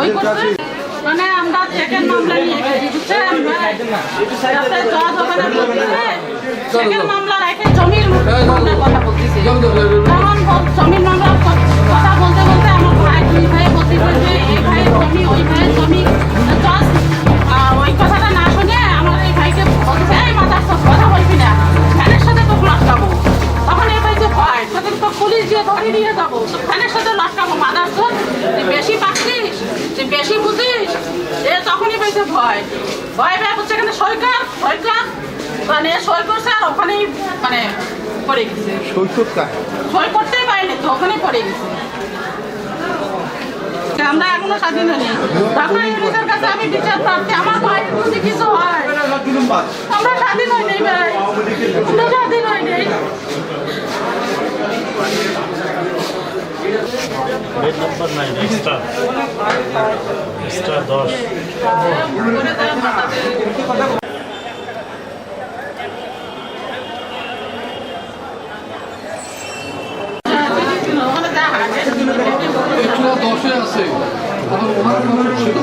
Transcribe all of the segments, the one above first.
সই করছে মানে আমরা চেকের মামলা নিয়ে গেছি বুঝছেন জজ ওখানে বলতেছে চেকের মামলা রেখে জমির মামলার কথা বলতেছে তখন জমির মামলার কথা বলতে বলতে আমার ভাই দুই ভাই বলতেছে যে এই ভাইয়ের জমি ওই ভাইয়ের জমি জজ ওই কথাটা না শুনে আমার এই ভাইকে বলছে এই মাথার সব কথা বলবি না ফ্যানের সাথে তো লটকাবো তখন এই ভাই যে ভয় তোদের তো পুলিশ দিয়ে ধরে নিয়ে যাবো ফ্যানের সাথে লটকাবো মাদার সব বেশি পাচ্ছিস তুই বেশি বুঝিস এ তখনই পেয়েছে ভয় ভয় ভয় হচ্ছে এখানে সরকার মানে সই করছে আর ওখানেই মানে পড়ে গেছে সই করতেই পারিনি তো ওখানেই পড়ে গেছে আমরা এখনো স্বাধীন হইনি ডক্টর ইউনিসের কাছে আমি বিচার প্রার্থী আমার ভাইয়ের যদি কিছু হয় আমরা স্বাধীন হই নেই ভাই আমরা স্বাধীন হই নেই বেড নাম্বার 9 এক্সট্রা 10 আছে ওনার ছিল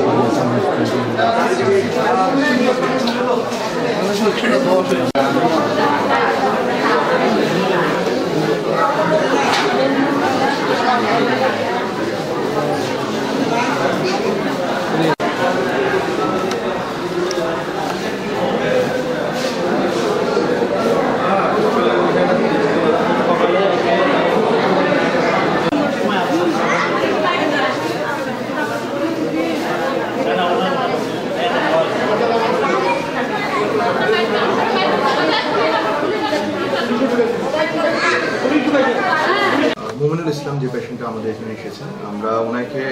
মোমিনুল ইসলাম যে পেশেন্টটা আমাদের এখানে এসেছেন আমরা ওনাকে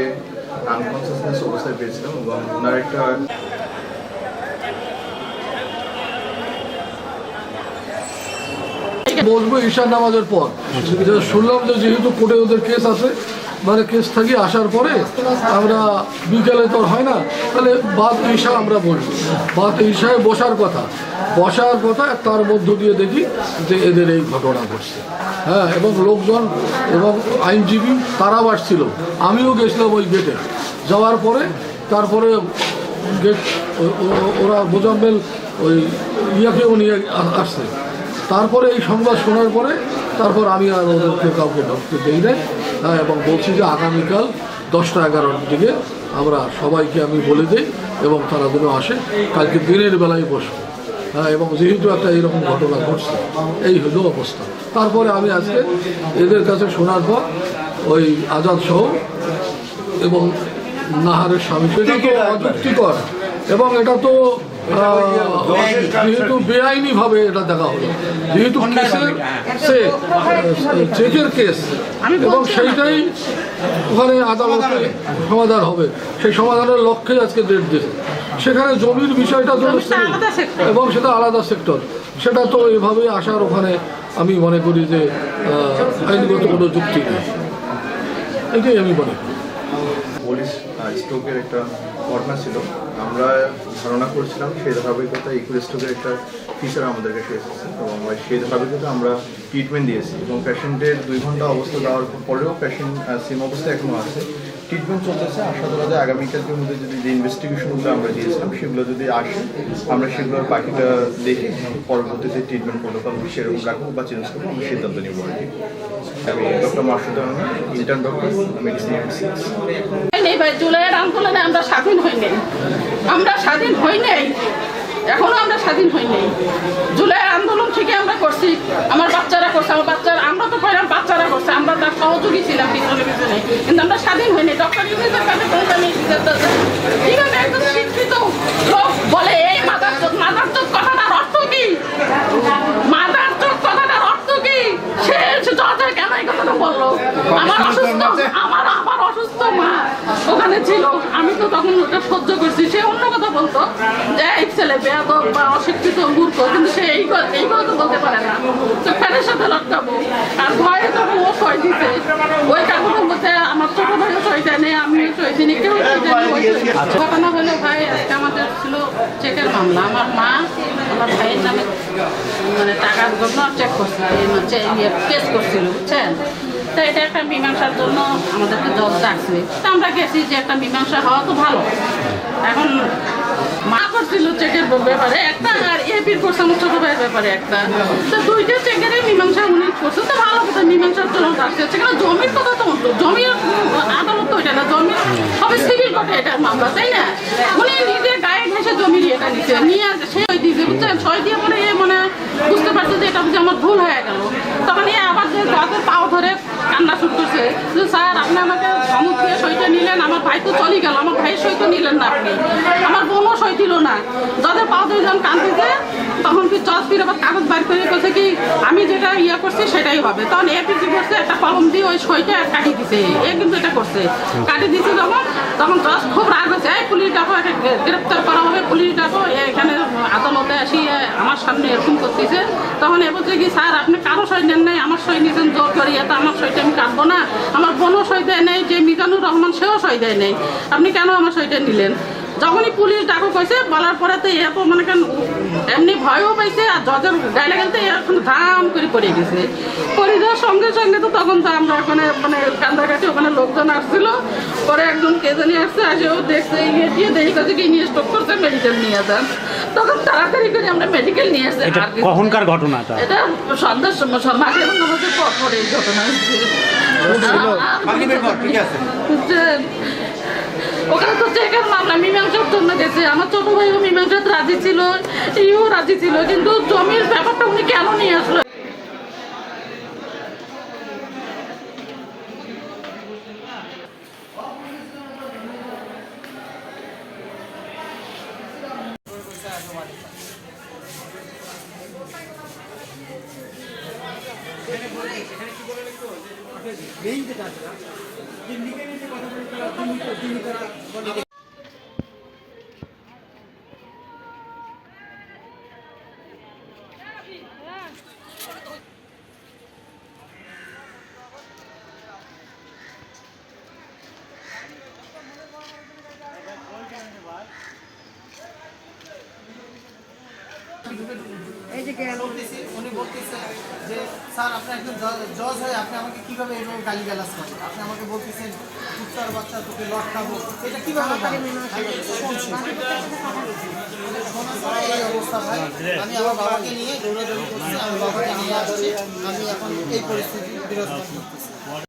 আনকনসিয়াসনেস অবস্থায় পেয়েছিলাম এবং ওনার একটা বসবো ঈশান নামাজের পর শুনলাম যে যেহেতু কোর্টে ওদের কেস আছে মানে কেস থাকি আসার পরে আমরা বিকেলে তো হয় না তাহলে বাদ ঈশা আমরা বলবো বাদ ঈশায় বসার কথা তার মধ্য দিয়ে দেখি যে এদের এই ঘটনা ঘটছে হ্যাঁ এবং লোকজন এবং আইনজীবী তারা আসছিল আমিও গেছিলাম ওই গেটে যাওয়ার পরে তারপরে গেট ওরা মোজাম্মেল ওই ইয়াকেও নিয়ে আসছে তারপরে এই সংবাদ শোনার পরে তারপর আমি আর ওদেরকে কাউকে ঢুকতে দিই নাই এবং বলছি যে আগামীকাল 10টা-11টার দিকে আমরা সবাইকে আমি বলে দিই এবং তারা যেন আসে কালকে দিনের বেলায় বসবো হ্যাঁ এবং যেহেতু একটা এইরকম ঘটনা ঘটছে এই হলো অবস্থা তারপরে আমি আজকে এদের কাছে শোনার পর ওই আজাদ সহ এবং নাহারের স্বামী সেটা তো অযুক্তিকর এবং এটা তো যেহেতু বেআইনিভাবে এটা দেখা হলো যেহেতু কেসের চেকের কেস এবং সেইটাই ওখানে আদালতে সমাধান হবে সেই সমাধানের লক্ষ্যে আজকে ডেট দিয়েছে সেখানে জমির বিষয়টা তো এবং সেটা আলাদা সেক্টর সেটা তো এভাবে আসার ওখানে আমি মনে করি যে আইনগত কোনো যুক্তি নেই এটাই আমি মনে করি পুলিশ স্ট্রোকের একটা ঘটনা ছিল আমরা ধারণা করছিলাম সেই ধারাবাহিকতা ইকুয়াল স্ট্রোকের একটা ফিচার আমাদের কাছে এসেছে এবং সেই ধারাবাহিকতা আমরা ট্রিটমেন্ট দিয়েছি এবং পেশেন্টের 2 ঘন্টা অবস্থা দেওয়ার পরেও পেশেন্ট সেম অবস্থা এখনও আছে ট্রিটমেন্ট চলতেছে আশা করা যায় আগামীকালকের মধ্যে যদি যে ইনভেস্টিগেশনগুলো আমরা দিয়েছিলাম সেগুলো যদি আসে আমরা সেগুলোর বাকিটা দেখে পরবর্তীতে ট্রিটমেন্ট প্রোটোকল সেরকম রাখবো বা চেঞ্জ করবো আমরা সিদ্ধান্ত নিব আর কি আমি doctor Masud Rahman intern doctor medicine নেই ভাই জুলাইয়ের আন্দোলনে আমরা স্বাধীন হই নাই এখনো আমরা স্বাধীন হই নাই জুলাইয়ের আন্দোলন ঠিকই আমরা করছি আমার বাচ্চারা করছে আমরা তো পাইলাম বাচ্চারা করছে আমরা তার সহযোগী ছিলাম পিছনে কিন্তু আমরা স্বাধীন হইনি ডক্টর ইউনিসের কাছে কিভাবে একজন শিক্ষিত লোক বলে এই মাদারচোদ কথাটার অর্থ কি মাদারচোদ কথাটার অর্থ কি সে জজ কেন এই কথাটা বললো আমার অসুস্থ মা ওখানে ছিল আমি তো তখন ওটা সহ্য করছি সে অন্য কথা বলতো যে এই ছেলে বেয়াদব বা অশিক্ষিত মূর্খ কিন্তু সে এই কথা তো বলতে পারে না তো ফ্যানের সাথে লটকাবো আর ভয়ে তখন ও সই দিতে ওই কাকুর মধ্যে আমার ছোট ভাইও সই দেয়নি আমিও সই দিইনি কেউ সই দেয়নি ঘটনা হলো ভাই আজকে আমাদের ছিল চেকের মামলা আমার মা আমার ভাইয়ের নামে মানে টাকার জন্য চেক করছিল কেস করছিল বুঝছেন তো এটা একটা মীমাংসার জন্য আমাদেরকে জজ ডাকছে, তো আমরা গেছি যে একটা মীমাংসা হওয়া তো ভালো। এখন মা করছিল চেকের ব্যাপারে একটা, আর এপির করছে আমার ছোট ভাইয়ের ব্যাপারে একটা, তো দুইটা চেকেরই মীমাংসা উনি করছে, তো ভালো কথা মীমাংসার জন্য ডাকছে। সেখানে জমির কথা তো জমির আদালত তো এটা না, জমি হবে সিভিল কোর্টে এটা মামলা, তাই না? উনি নিজে গায়ে ঘেঁষে জমির এটা নিচ্ছে, নিয়ে সে ওই দিয়েছে বুঝছেন, ছয় দিয়ে পরে এ মানে বুঝতে পারছে যে এটা যে আমার ভুল হয়ে গেল। তখন এ আবার যে জজের পাও ধরে কান্না শুরু করছে যে স্যার আপনি আমাকে ধমক দিয়ে সইটা নিলেন, আমার ভাই তো চলে গেল, আমার ভাইয়ের সই তো নিলেন না আপনি, আমার বোনও সই দিল না। জজের পাও ধরে যখন কান্দিছে তখন কি জজ ফিরে আবার কাগজ বাইর করে বলছে কি আমি যেটা ইয়ে করছি সেটাই হবে। তখন এপিসি করছে একটা কলম দিয়ে ওই সইটা কাটিয়ে দিছে, এ কিন্তু এটা করছে কাটিয়ে দিছে যখন, তখন জজ খুব রাগ হয়েছে, এই পুলিশ ডাকো, গ্রেপ্তার করা হবে, পুলিশ ডাকো, এখানে আদালতে আসি আমার সামনে এরকম করতেছে। তখন এ বলছে কি স্যার আপনি কারো সই নেন নাই, আমার সই নিয়েছেন জোর করিয়ে, তো আমার সইটা আমি কাটবো না, আমার বোনও সই দেয় নেই, যে মিজানুর রহমান সেও সই দেয় নেই, আপনি কেন আমার সইটা নিলেন? যখনই পুলিশ ডাকো কইছে বলার পরে তো এ তো মানে কেন এমনি ভয়ও পাইছে, আর জজের গাইলে গেলতে এখন ধাম করে পড়ে গেছে। পড়ে যাওয়ার সঙ্গে সঙ্গে তো তখন তো আমরা ওখানে মানে কান্দাকাটি, ওখানে লোকজন আসছিল, পরে একজন কে জানি আসছে, আসেও দেখছে ইয়ে দিয়ে দেখি কাছে কি নিয়ে স্টক করছে, মেডিকেল নিয়ে যান। তখন তাড়াতাড়ি করে আমরা মেডিকেল নিয়ে আসছি। এটা কখনকার ঘটনাটা? এটা সন্ধ্যার সময় মাঝে নামাজের পর এই ঘটনা হচ্ছে। ওখানে তো চেকের মামলা মীমাংসার জন্য গেছে, আমার ছোট ভাইও মীমাংসাতে রাজি ছিল, ইও রাজি ছিল, কিন্তু জমির ব্যাপারটা উনি কেন নিয়ে আসলো? এই যে উনি বলতেছে যে স্যার আপনি একজন জজ হয়ে আপনি আমাকে কিভাবে এইভাবে গালিগালাজ করেন, আপনি আমাকে বলতেছেন কুত্তার বাচ্চা তোকে লটকাবো, এটা কিভাবে এই অবস্থা ভাই। আমি আমার বাবাকে নিয়ে দৌড়াদৌড়ি করছি, আমি বাবাকে নিয়ে আসছি, আমি এখন এই পরিস্থিতি বিরোধ করতেছি।